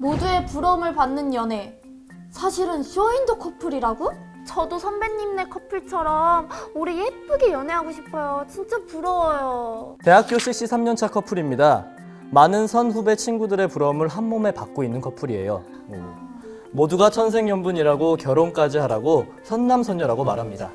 모두의 부러움을 받는 연애. 사실은 쇼윈도 커플이라고? 저도 선배님네 커플처럼 우리 예쁘게 연애하고 싶어요. 진짜 부러워요. 대학교 CC 3년차 커플입니다. 많은 선후배 친구들의 부러움을 한 몸에 받고 있는 커플이에요. 모두가 천생연분이라고 결혼까지 하라고 선남선녀라고 말합니다.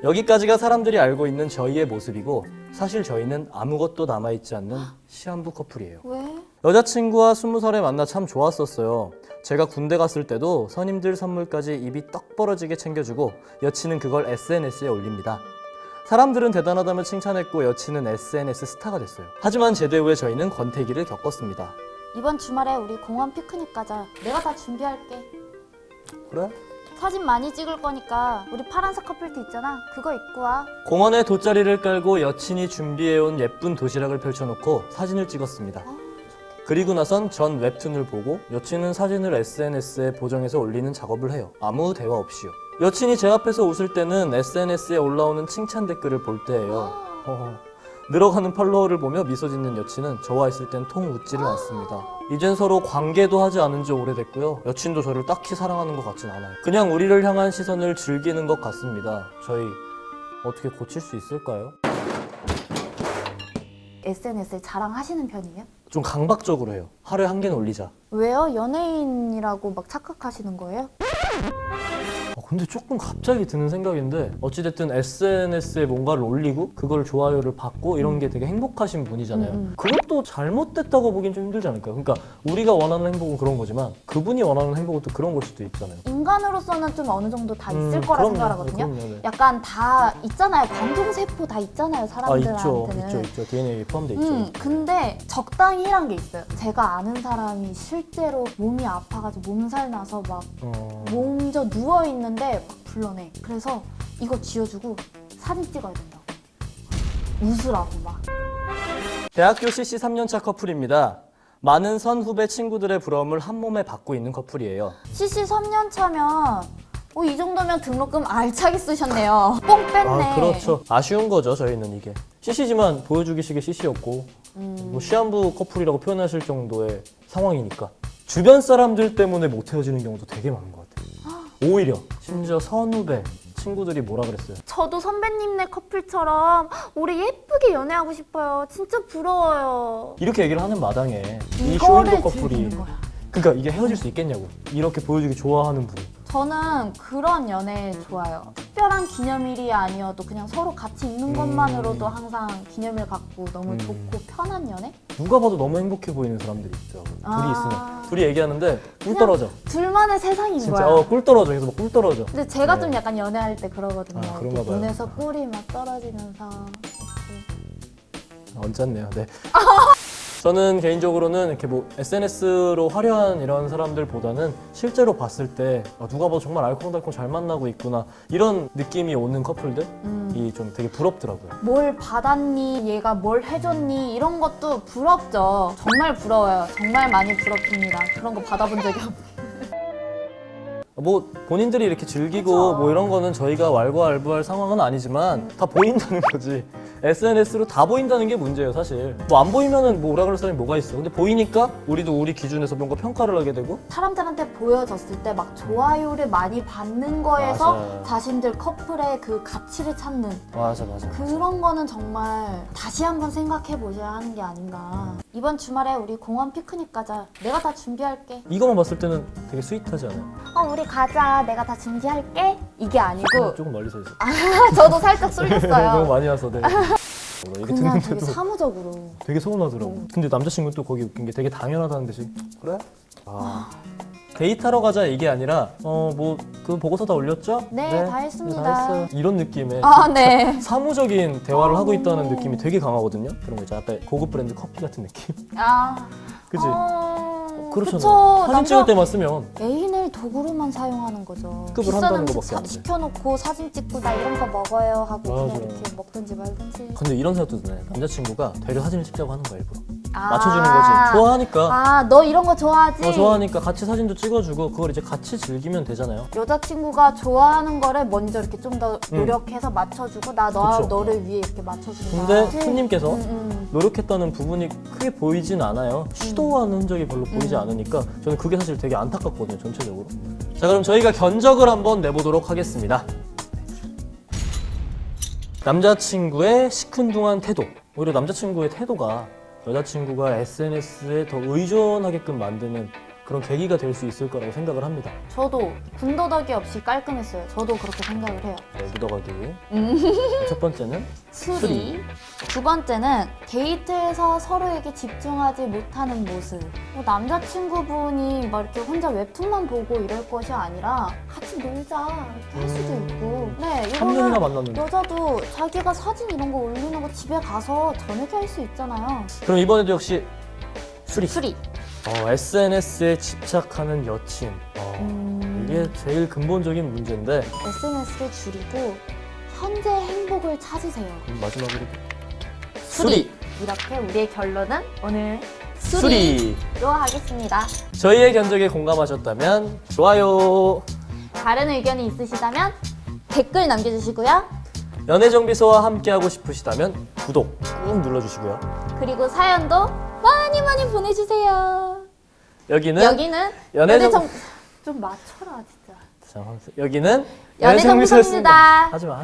여기까지가 사람들이 알고 있는 저희의 모습이고 사실 저희는 아무것도 남아있지 않는 시한부 커플이에요. 왜? 여자친구와 20살에 만나 참 좋았었어요. 제가 군대 갔을 때도 선임들 선물까지 입이 떡 벌어지게 챙겨주고 여친은 그걸 SNS에 올립니다. 사람들은 대단하다며 칭찬했고 여친은 SNS 스타가 됐어요. 하지만 제대 후에 저희는 권태기를 겪었습니다. 이번 주말에 우리 공원 피크닉 가자. 내가 다 준비할게. 그래? 사진 많이 찍을 거니까 우리 파란색 커플티 있잖아. 그거 입고 와. 공원에 돗자리를 깔고 여친이 준비해온 예쁜 도시락을 펼쳐놓고 사진을 찍었습니다. 그리고 나선 전 웹툰을 보고 여친은 사진을 SNS에 보정해서 올리는 작업을 해요. 아무 대화 없이요. 여친이 제 앞에서 웃을 때는 SNS에 올라오는 칭찬 댓글을 볼 때예요. 늘어가는 팔로워를 보며 미소 짓는 여친은 저와 있을 땐 통 웃지를 않습니다. 이젠 서로 관계도 하지 않은 지 오래됐고요. 여친도 저를 딱히 사랑하는 것 같진 않아요. 그냥 우리를 향한 시선을 즐기는 것 같습니다. 저희 어떻게 고칠 수 있을까요? SNS에 자랑하시는 편이에요? 좀 강박적으로 해요. 하루에 한 개는 올리자. 왜요? 연예인이라고 막 착각하시는 거예요? 근데 조금 갑자기 드는 생각인데 어찌됐든 SNS에 뭔가를 올리고 그걸 좋아요를 받고 이런 게 되게 행복하신 분이잖아요. 그것도 잘못됐다고 보긴 좀 힘들지 않을까요? 그러니까 우리가 원하는 행복은 그런 거지만 그분이 원하는 행복은 또 그런 걸 수도 있잖아요. 인간으로서는 좀 어느 정도 다 있을 거라 그럼요. 생각하거든요. 그럼요, 네. 약간 다 있잖아요. 관종세포 다 있잖아요. 사람들한테는. 있죠. DNA에 포함돼 있죠. 근데 적당히란 게 있어요. 제가 아는 사람이 실제로 몸이 아파가지고 몸살 나서 막 몸져 누워있는데 막 불러내. 그래서 이거 지어주고 사진 찍어야 된다고. 웃으라고 막. 대학교 CC 3년차 커플입니다. 많은 선후배 친구들의 부러움을 한 몸에 받고 있는 커플이에요. CC 3년 차면 이 정도면 등록금 알차게 쓰셨네요. 뽕 뺐네. 그렇죠. 아쉬운 거죠, 저희는 이게. CC지만 보여주기식의 CC였고 뭐 시한부 커플이라고 표현하실 정도의 상황이니까 주변 사람들 때문에 못 헤어지는 경우도 되게 많은 것 같아요. 오히려 심지어 선후배 친구들이 뭐라 그랬어요? 저도 선배님네 커플처럼 우리 예쁘게 연애하고 싶어요. 진짜 부러워요. 이렇게 얘기를 하는 마당에 이 이거를 쇼윈도 커플이 즐기는 거야. 그러니까 이게 헤어질 수 있겠냐고. 이렇게 보여주기 좋아하는 분이. 저는 그런 연애 좋아요. 특별한 기념일이 아니어도 그냥 서로 같이 있는 것만으로도 항상 기념일 갖고 너무 좋고 편한 연애? 누가 봐도 너무 행복해 보이는 사람들이 있더라고요. 둘이 있으면. 둘이 얘기하는데 꿀 그냥 떨어져. 둘만의 세상인 진짜 거야. 꿀 떨어져. 그래서 막 꿀 떨어져. 근데 제가 네. 좀 약간 연애할 때 그러거든요. 아, 그런가 봐요. 눈에서 꿀이 막 떨어지면서 언짢네요. 네. 저는 개인적으로는 이렇게 뭐 SNS로 화려한 이런 사람들보다는 실제로 봤을 때 누가 봐도 정말 알콩달콩 잘 만나고 있구나 이런 느낌이 오는 커플들이 좀 되게 부럽더라고요. 뭘 받았니? 얘가 뭘 해줬니? 이런 것도 부럽죠. 정말 부러워요. 정말 많이 부럽습니다. 그런 거 받아본 적이 없어요. 뭐 본인들이 이렇게 즐기고 그쵸. 뭐 이런 거는 저희가 왈가왈부할 상황은 아니지만 다 보인다는 거지. SNS로 다 보인다는 게 문제예요, 사실. 뭐 안 보이면은 뭐라 그럴 사람이 뭐가 있어. 근데 보이니까 우리도 우리 기준에서 뭔가 평가를 하게 되고. 사람들한테 보여졌을 때 막 좋아요를 많이 받는 거에서 맞아요. 자신들 커플의 그 가치를 찾는 맞아. 그런 거는 정말 다시 한번 생각해 보셔야 하는 게 아닌가. 이번 주말에 우리 공원 피크닉 가자. 내가 다 준비할게. 이것만 봤을 때는 되게 스윗하지 않아요? 우리 가자. 내가 다 준비할게. 이게 아니고 조금 멀리서 있어. 저도 살짝 너무 쏠렸어요. 많이 와서 네. 이게 그냥 되게 듣는데도 사무적으로. 되게 서운하더라고. 근데 남자친구는 또 거기 웃긴 게 되게 당연하다는 듯이 그래? 데이트하러 가자 이게 아니라 뭐 그 보고서 다 올렸죠? 네, 다 했습니다. 다 했어요. 이런 느낌의 네. 사무적인 대화를 하고 있다는 느낌이 되게 강하거든요. 그런 거 있죠. 약간 고급 브랜드 커피 같은 느낌. 그치? 그렇잖아요. 그쵸. 사진 찍을 때만 쓰면 애인을 도구로만 사용하는 거죠. 급을 비싼 한다는 음식 거밖에 안 돼. 시켜놓고 사진 찍고 나 이런 거 먹어요 하고 맞아. 그냥 이렇게 먹든지 말든지. 근데 이런 생각도 드네. 남자친구가 되려 사진을 찍자고 하는 거야 일부러. 맞춰주는 거지. 좋아하니까. 아, 너 이런 거 좋아하지? 좋아하니까 같이 사진도 찍어주고 그걸 이제 같이 즐기면 되잖아요. 여자친구가 좋아하는 거를 먼저 이렇게 좀 더 노력해서 맞춰주고 나 그쵸. 너를 위해 이렇게 맞춰주는 근데 거야. 손님께서 노력했다는 부분이 크게 보이진 않아요. 시도하는 흔적이 별로 보이지 않으니까 저는 그게 사실 되게 안타깝거든요, 전체적으로. 자, 그럼 저희가 견적을 한번 내보도록 하겠습니다. 남자친구의 시큰둥한 태도. 오히려 남자친구의 태도가 여자친구가 SNS에 더 의존하게끔 만드는 그런 계기가 될 수 있을 거라고 생각을 합니다. 저도 군더더기 없이 깔끔했어요. 저도 그렇게 생각을 해요. 네, 묻어가기. 첫 번째는 수리. 두 번째는 데이트에서 서로에게 집중하지 못하는 모습. 남자친구분이 막 이렇게 혼자 웹툰만 보고 이럴 것이 아니라 같이 놀자 이렇게 할 수도 있고. 네, 3년이나 이거는 만났는데. 여자도 자기가 사진 이런 거 올리는 거 집에 가서 저녁에 할 수 있잖아요. 그럼 이번에도 역시 수리. 수리. SNS에 집착하는 여친. 이게 제일 근본적인 문제인데 SNS를 줄이고 현재 행복을 찾으세요. 그럼 마지막으로 수리. 이렇게 우리의 결론은 오늘 수리. 수리로 하겠습니다. 저희의 견적에 공감하셨다면 좋아요. 다른 의견이 있으시다면 댓글 남겨주시고요. 연애정비소와 함께하고 싶으시다면 구독 꾹 눌러주시고요. 그리고 사연도 많이 많이 보내주세요. 여기는 연애정 좀 맞춰라 진짜. 여기는 연애정비소입니다. 하지마.